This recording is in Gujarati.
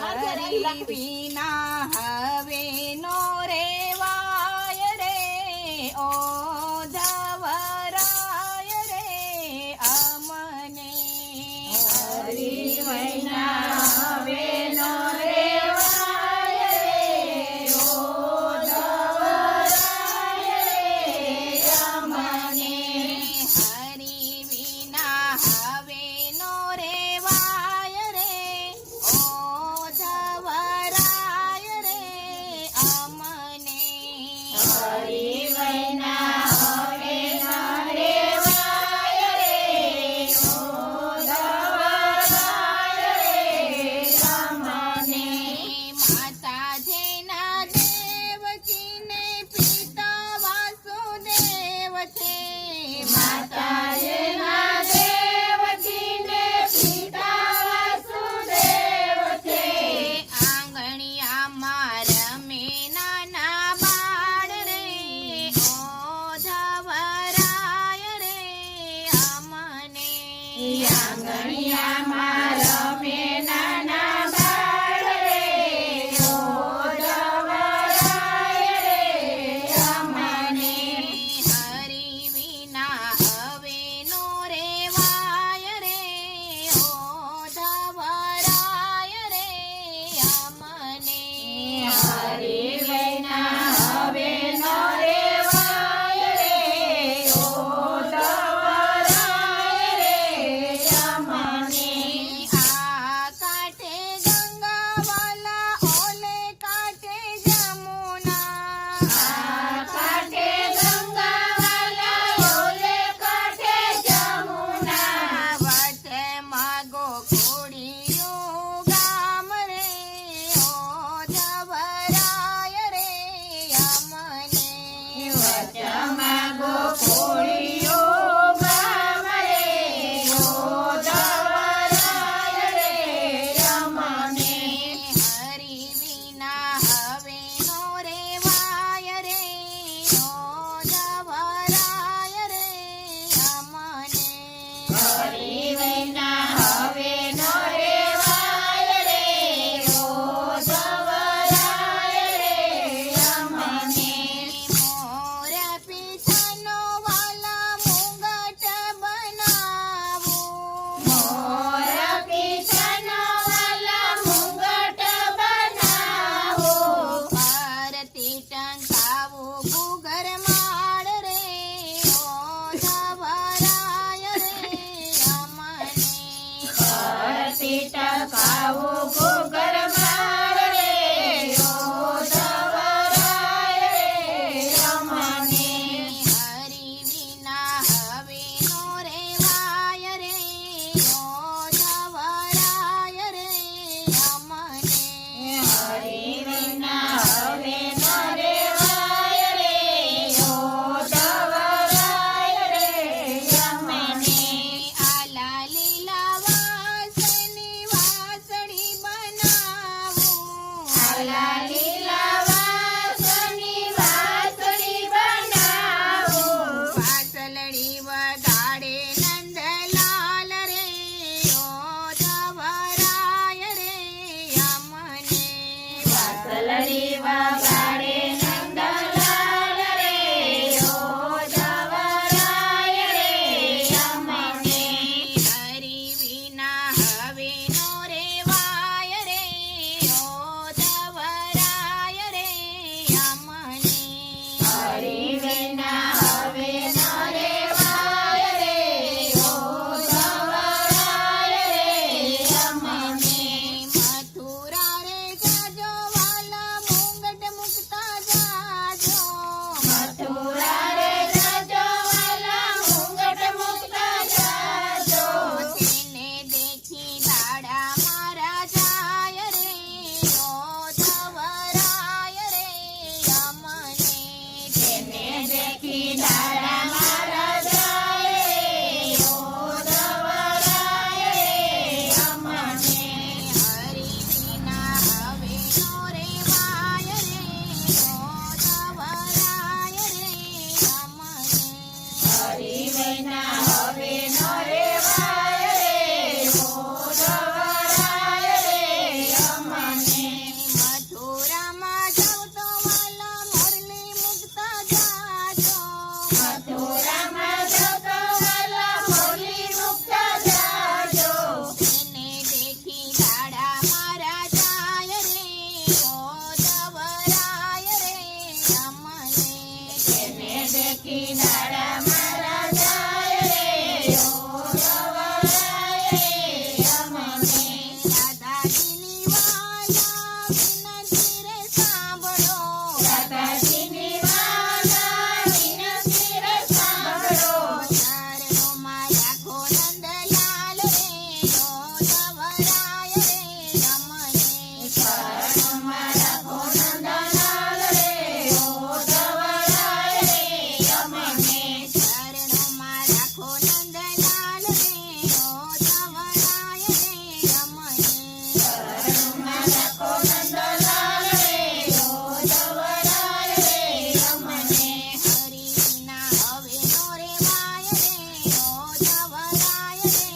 હરી વિના હવે નો રેવાય રે ઓ ધવરાય રે અમને. હરી વિના હવે નો રેવાય રે ઓ ધવરાય રે અમને. હરી વિના હવે નો રેવાય રે ઓ ધવરાય રે અમને. હરી વિના હવે નો રેવાય રે ઓ ધવરાય રે અમને. માતા જેના દેવકીને પિતા વાસુદેવ છે. માતા જેના દેવકીને પિતા વાસુદેવ છે. આંગણિયામાં રમે નાના બાળ રે ઓ ધવરાય રે અમને. આંગણિયામાં રમે નાના બાળ રે ઓ ધવરાય રે અમને. હરી વિના હવે નો રેવાય રે ઓ ધવરાય રે અમને. હરી વિના હવે નો રેવાય રે ઓ ધવરાય રે અમને. આ કાંઠે ગંગાવાલા ઓલે કાંઠે જમુના. આ કાંઠે ગંગાવાલા ઓલે કાંઠે જમુના. વચ્ચે માગો ખોડિયું ગામ રે ઓ ધવરાય રે અમને. વચ્ચે માગો ખોડિયું ગામ રે ઓ ધવરાય રે અમને. હરી વિના હવે નો રેવાય રે ઓ ધવરાય રે અમને. હરી વિના હવે નો રેવાય રે ઓ ધવરાય રે અમને. મોર પીછાનો વાલા મુગટ બનાવું. મોર પીછાનો વાલા મુગટ બનાવું. પરથી ટંકાવું ઘૂઘર માળ રે ઓ ધવરાય રે અમને. પરથી ટંકાવું ઘૂઘર માળ રે ઓ ધવરાય રે અમને. હરી વિના હવે નો રેવાય રે ઓ ધવરાય રે અમને. હરી વિના હવે નો રેવાય રે ઓ ધવરાય રે અમને. આલા લીલા વાસની વાસળી બનાવું. આલા લીલા વાસની વાસળી બનાવું. વાસળડી વગાડે નંદલાલ રે ઓ ધવરાય રે અમને. વાસળડી વગાડે નંદલાલ રે ઓ ધવરાય રે અમને. હરી વિના હવે નો રેવાય રે ઓ ધવરાય મને હરીના હવે નો રેવાય રે ઓ જવરાય રે